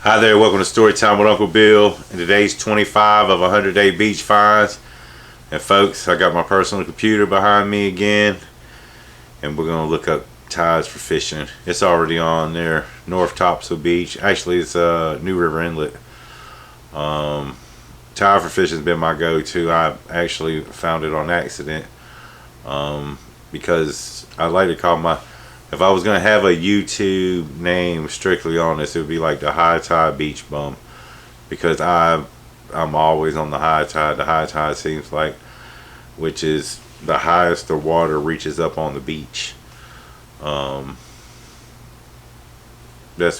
Hi there, welcome to Storytime with Uncle Bill. And today's 25 of 100-day beach finds. And folks, I got my personal computer behind me again, and we're gonna look up tides for fishing. It's already on there, North Topsail Beach. Actually, it's New River Inlet. Tide for fishing has been my go-to. I actually found it on accident because I like to call my, if I was going to have a YouTube name strictly on this, it would be like the High Tide Beach Bum, because I'm always on the high tide. The high tide seems like, which is the highest the water reaches up on the beach. That's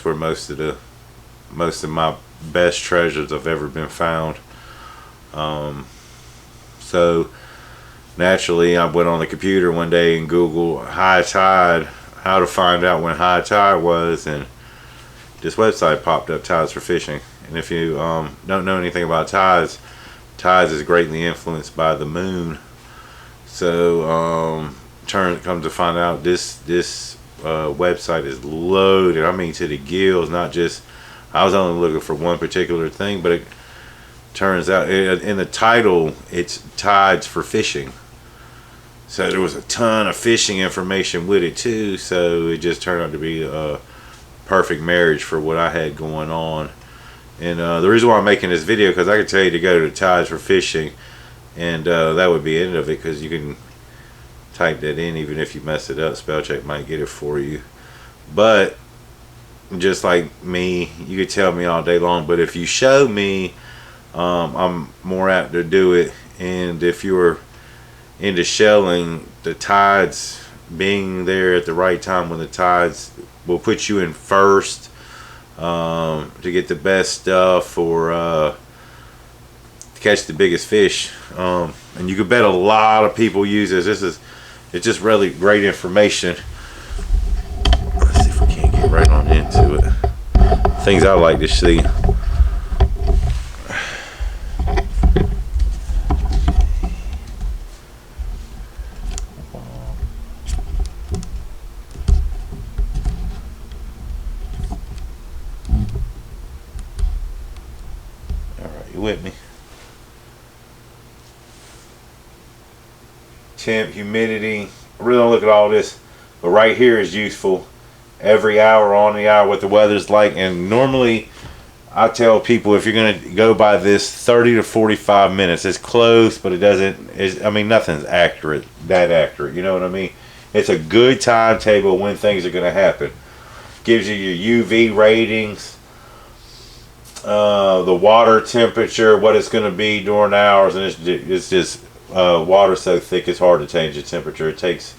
where most of my best treasures have ever been found. So naturally, I went on the computer one day and Googled high tide, how to find out when high tide was, and this website popped up, Tides for Fishing. And if you don't know anything about tides, tides is greatly influenced by the moon. So come to find out, this website is loaded, I mean to the gills. Not just, I was only looking for one particular thing, but it turns out in the title it's Tides for Fishing. So there was a ton of fishing information with it too, so it just turned out to be a perfect marriage for what I had going on. And the reason why I'm making this video, because I could tell you to go to Tides for Fishing, and that would be the end of it, because you can type that in. Even if you mess it up, spell check might get it for you. But just like me, you could tell me all day long, but if you show me, I'm more apt to do it. And if you're into shelling, the tides being there at the right time, when the tides will put you in first to get the best stuff, or to catch the biggest fish. And you can bet a lot of people use this. It's just really great information. Let's see if we can't get right on into it. Things I like to see. You with me? Temp, humidity. I really don't look at all this, but right here is useful. Every hour, on the hour, what the weather's like. And normally I tell people, if you're going to go by this, 30 to 45 minutes. It's close, but it doesn't, I mean, nothing's accurate, that accurate, you know what I mean? It's a good timetable when things are going to happen. Gives you your UV ratings, the water temperature, what it's going to be during hours, and it's just water so thick it's hard to change the temperature. It takes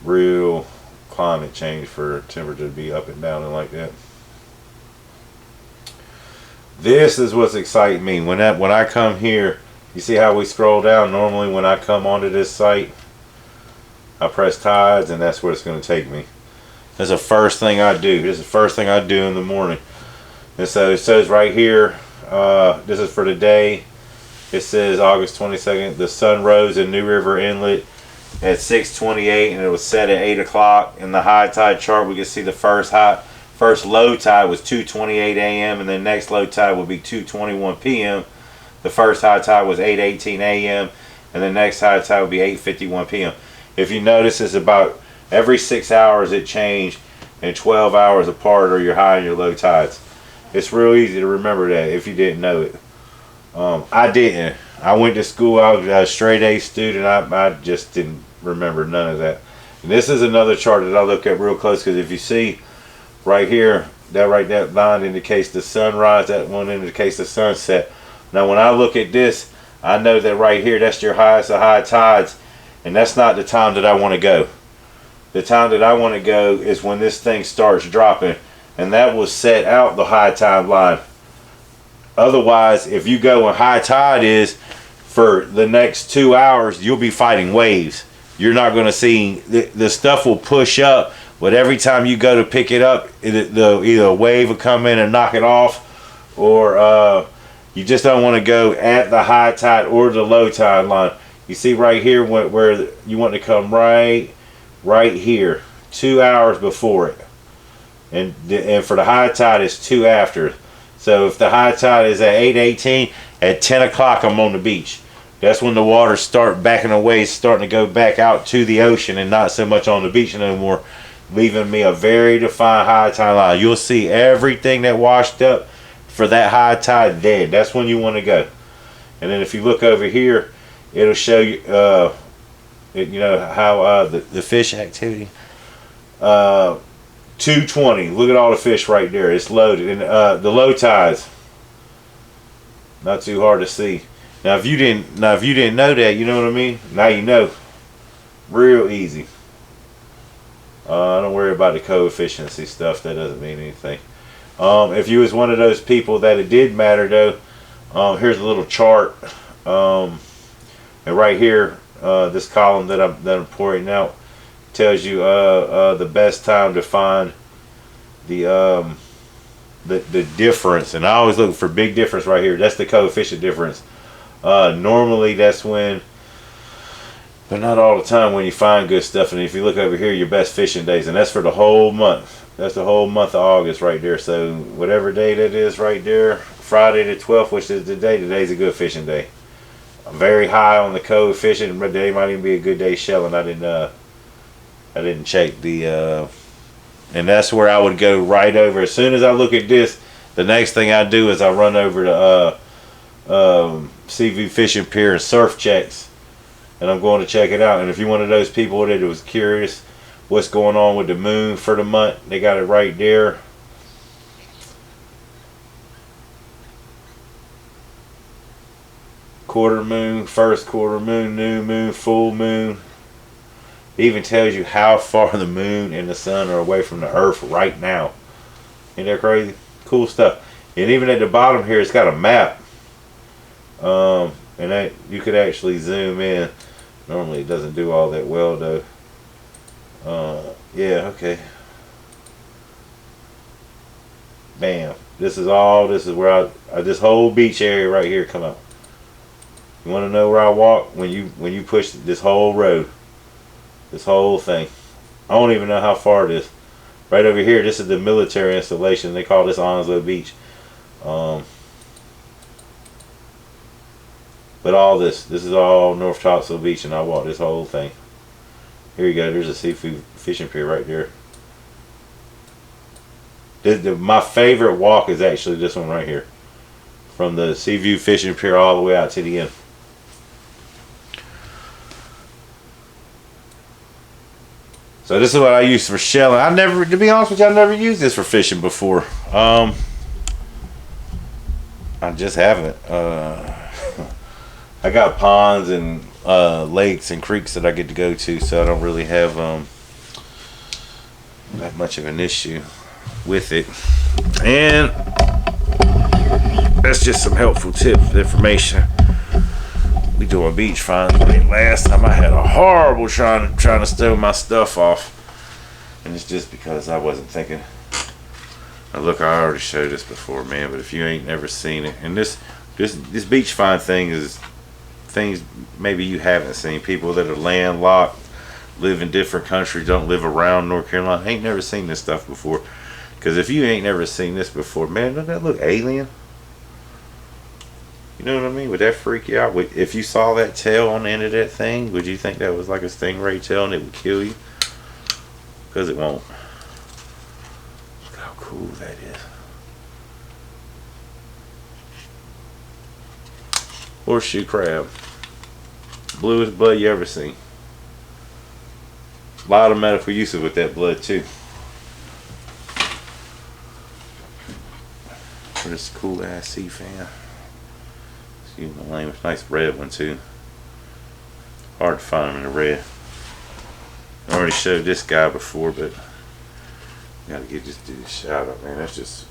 real climate change for temperature to be up and down and like that. This is what's exciting me. When I come here, you see how we scroll down? Normally when I come onto this site, I press tides, and that's where it's going to take me. That's the first thing I do. This is the first thing I do in the morning. And so it says right here, this is for today. It says August 22nd. The sun rose in New River Inlet at 6:28, and it was set at 8 o'clock. In the high tide chart, we can see the first low tide was 2:28 a.m. and the next low tide would be 2:21 p.m. The first high tide was 8:18 a.m. and the next high tide would be 8:51 p.m. If you notice, it's about every 6 hours it changed, and 12 hours apart are your high and your low tides. It's real easy to remember that if you didn't know it. I didn't. I went to school. I was a straight A student. I just didn't remember none of that. And this is another chart that I look at real close, because if you see right here, that line indicates the sunrise. That one indicates the sunset. Now when I look at this, I know that right here, that's your highest of high tides, and that's not the time that I want to go. The time that I want to go is when this thing starts dropping, and that will set out the high tide line. Otherwise, if you go when high tide is, for the next 2 hours, you'll be fighting waves. You're not going to see, the stuff will push up, but every time you go to pick it up, either a wave will come in and knock it off, or you just don't want to go at the high tide or the low tide line. You see right here where you want to come right here, 2 hours before it. and for the high tide it's 2 after. So if the high tide is at 8:18, at 10 o'clock I'm on the beach. That's when the water start backing away, starting to go back out to the ocean and not so much on the beach no more, leaving me a very defined high tide line. You'll see everything that washed up for that high tide dead. That's when you want to go. And then if you look over here, it'll show you, you know how the fish activity. 2:20. Look at all the fish right there. It's loaded. And the low tides, not too hard to see. Now if you didn't know that, you know what I mean? Now you know. Real easy. Don't worry about the coefficiency stuff. That doesn't mean anything. If you was one of those people that it did matter though, here's a little chart. And right here, this column that I'm pointing out tells you the best time to find the difference. And I always look for big difference right here. That's the coefficient difference. Normally that's when, but not all the time, when you find good stuff. And if you look over here, your best fishing days, and that's for the whole month. That's the whole month of August right there. So whatever day that is right there, Friday the 12th, which is today's a good fishing day. I'm very high on the coefficient, but today might even be a good day shelling. I didn't check the and that's where I would go right over. As soon as I look at this, the next thing I do is I run over to CV Fishing Pier and Surf Checks, and I'm going to check it out. And if you're one of those people that was curious what's going on with the moon for the month, they got it right there. Quarter moon, first quarter moon, new moon, full moon. It even tells you how far the moon and the sun are away from the earth right now. Ain't that crazy? Cool stuff. And even at the bottom here, it's got a map. And that you could actually zoom in. Normally it doesn't do all that well though. Yeah, okay. Bam. This is where this whole beach area right here come out. You want to know where I walk? When you push this whole road, this whole thing. I don't even know how far it is. Right over here, this is the military installation. They call this Onslow Beach. But all this is all North Topsail Beach, and I walk this whole thing. Here you go. There's a seafood fishing pier right there. My favorite walk is actually this one right here, from the Seaview Fishing Pier all the way out to the end. So this is what I use for shelling. To be honest with you, I never used this for fishing before. I just haven't. I got ponds and lakes and creeks that I get to go to, so I don't really have that much of an issue with it. And that's just some helpful tips, information. We doing beach finds. Last time I had a horrible trying to stow my stuff off, and it's just because I wasn't thinking. Now look, I already showed this before, man. But if you ain't never seen it, and this beach find thing is things maybe you haven't seen. People that are landlocked, live in different countries, don't live around North Carolina, ain't never seen this stuff before. Because if you ain't never seen this before, man, doesn't that look alien? You know what I mean? Would that freak you out? If you saw that tail on the end of that thing, would you think that was like a stingray tail and it would kill you? Because it won't. Look how cool that is. Horseshoe crab. Bluest blood you ever seen. A lot of medical uses with that blood too. For this cool ass sea fan. Excuse my language. Nice red one too. Hard to find them in the red. I already showed this guy before, but gotta give this dude a shout out, man. That's just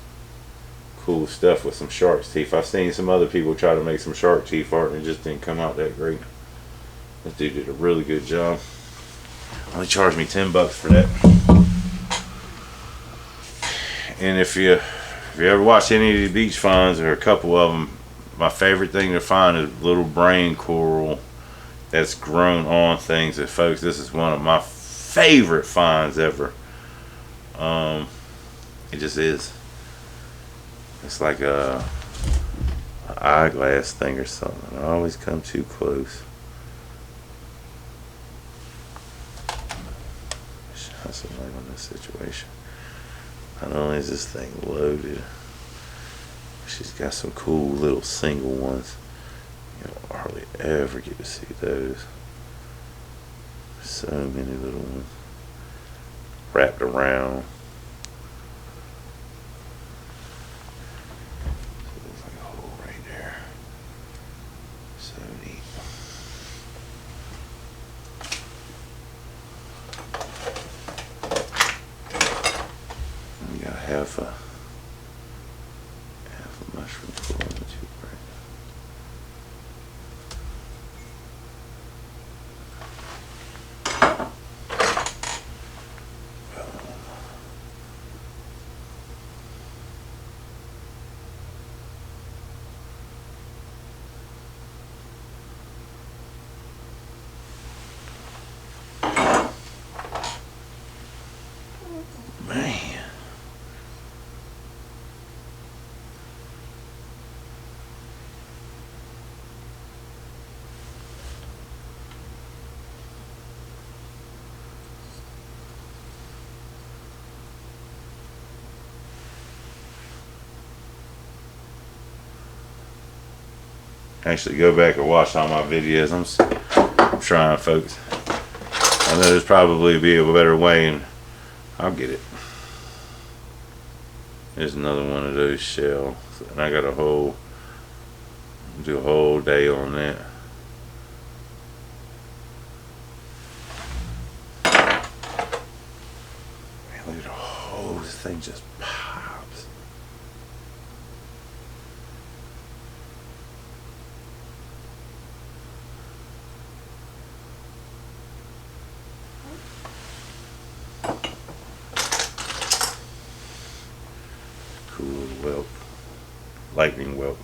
cool stuff with some shark's teeth. I've seen some other people try to make some shark teeth art and it just didn't come out that great. This dude did a really good job. Only charged me $10 for that. And if you ever watch any of these beach finds, or a couple of them, my favorite thing to find is little brain coral that's grown on things. And folks, this is one of my favorite finds ever. This is cool. This is what I use for shelling. I never, to be honest with you, I never used this for fishing before. I just haven't. That much of an issue with it. It just is. It's like an eyeglass thing or something. I always come too close. Shine some light on this situation. Not only is this thing loaded, she's got some cool little single ones. You don't hardly ever get to see those. So many little ones wrapped around. So there's like a hole right there. So neat. We got half a mushroom full of the tube right now. Man. Actually, go back and watch all my videos. I'm trying, folks. I know there's probably be a better way, and I'll get it. There's another one of those shells, and I got do a whole day on that. Man, look at the whole, this thing just pops. Cool little whelp, lightning whelp.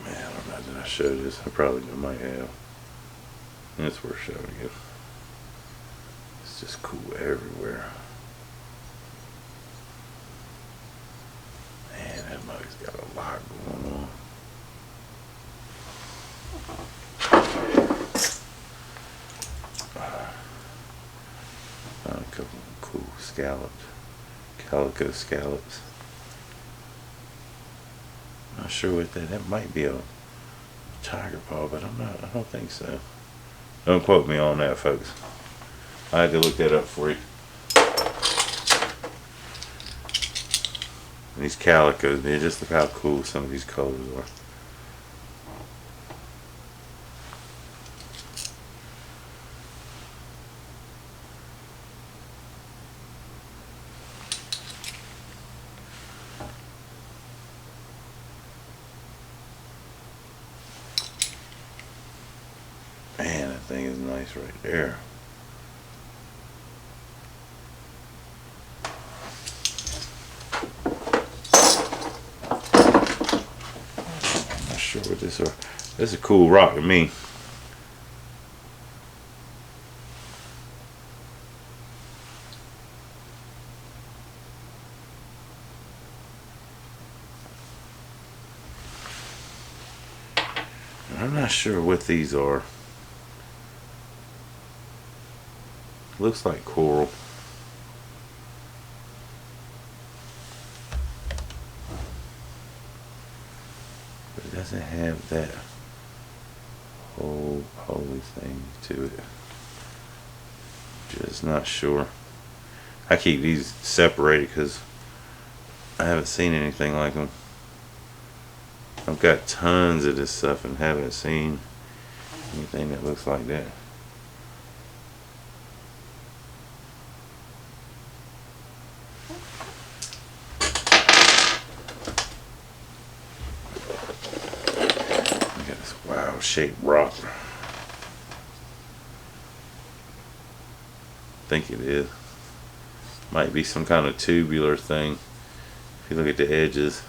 Man, I don't know, did I show this? I probably might have. It's worth showing it. It's just cool everywhere. Man, that mug's got a lot going on. Found a couple of cool scallops, calico scallops. Not sure what that might be a tiger paw, but I don't think so. Don't quote me on that, folks. I had to look that up for you. And these calicos, man, just look how cool some of these colors are. Man, that thing is nice right there. I'm not sure what this is. This is a cool rock to me. I'm not sure what these are. Looks like coral. But it doesn't have that whole holy thing to it. Just not sure. I keep these separated because I haven't seen anything like them. I've got tons of this stuff and haven't seen anything that looks like that. Look at this wild shaped rock. I think it is. Might be some kind of tubular thing. If you look at the edges.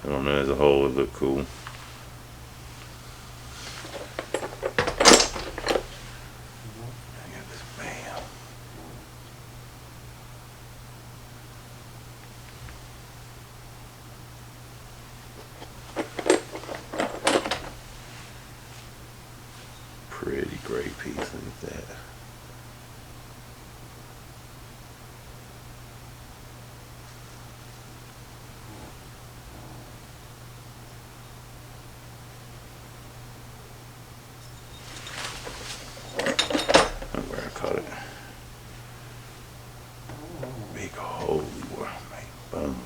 I don't know, as a whole it looked cool. Pretty great piece, look at that. Where I caught it. Big holy world, man. Boom.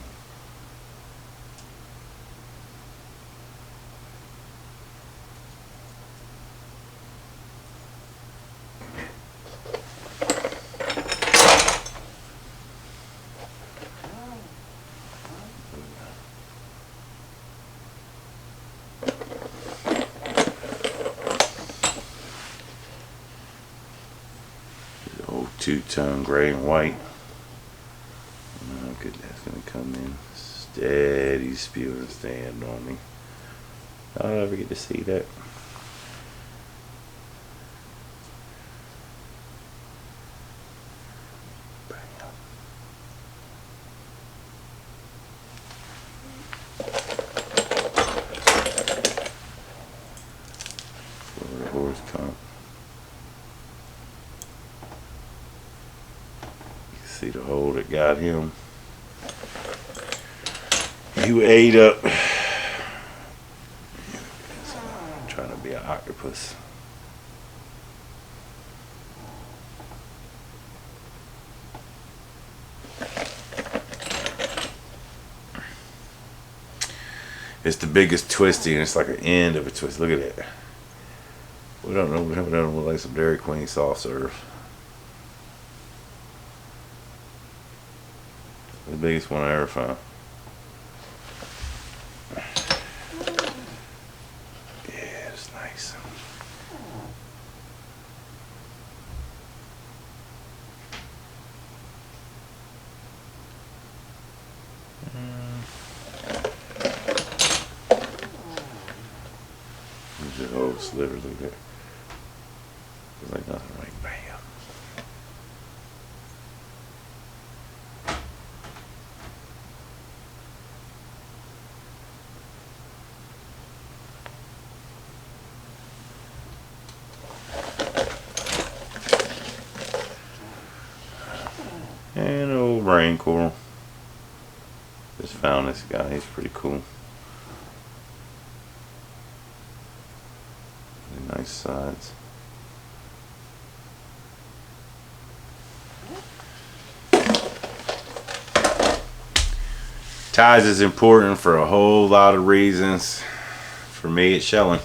Old two-tone gray and white. Look at that's gonna come in steady, spewing stand on me. I don't ever get to see that. Florida horse comp. See the hole that got him. He ate up. Trying to be an octopus. It's the biggest twisty, and it's like an end of a twist. Look at that. We don't know. We haven't done like some Dairy Queen soft serve. The biggest one I ever found. Yeah, it's nice. There's a whole sliver, look at that. It's like nothing, like bam. And an old brain coral. Just found this guy, he's pretty cool. Really nice sides. Tides is important for a whole lot of reasons. For me, it's shelling.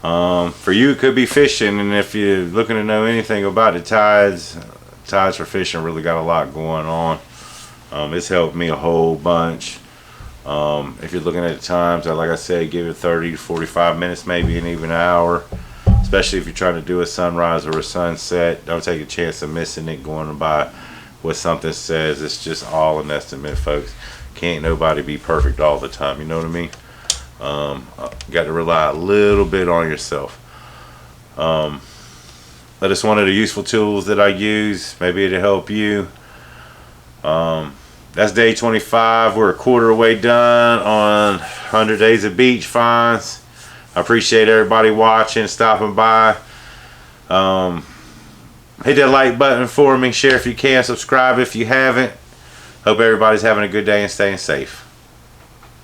For you, it could be fishing, and if you're looking to know anything about the tides, Tides for Fishing really got a lot going on. It's helped me a whole bunch. If you're looking at the times, like I said, give it 30 to 45 minutes, maybe and even an hour. Especially if you're trying to do a sunrise or a sunset. Don't take a chance of missing it going by what something says. It's just all an estimate, folks. Can't nobody be perfect all the time, you know what I mean? Got to rely a little bit on yourself. That is one of the useful tools that I use. Maybe it'll help you. That's day 25. We're a quarter way done on 100 days of beach finds. I appreciate everybody watching, stopping by. Hit that like button for me. Share if you can. Subscribe if you haven't. Hope everybody's having a good day and staying safe.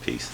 Peace.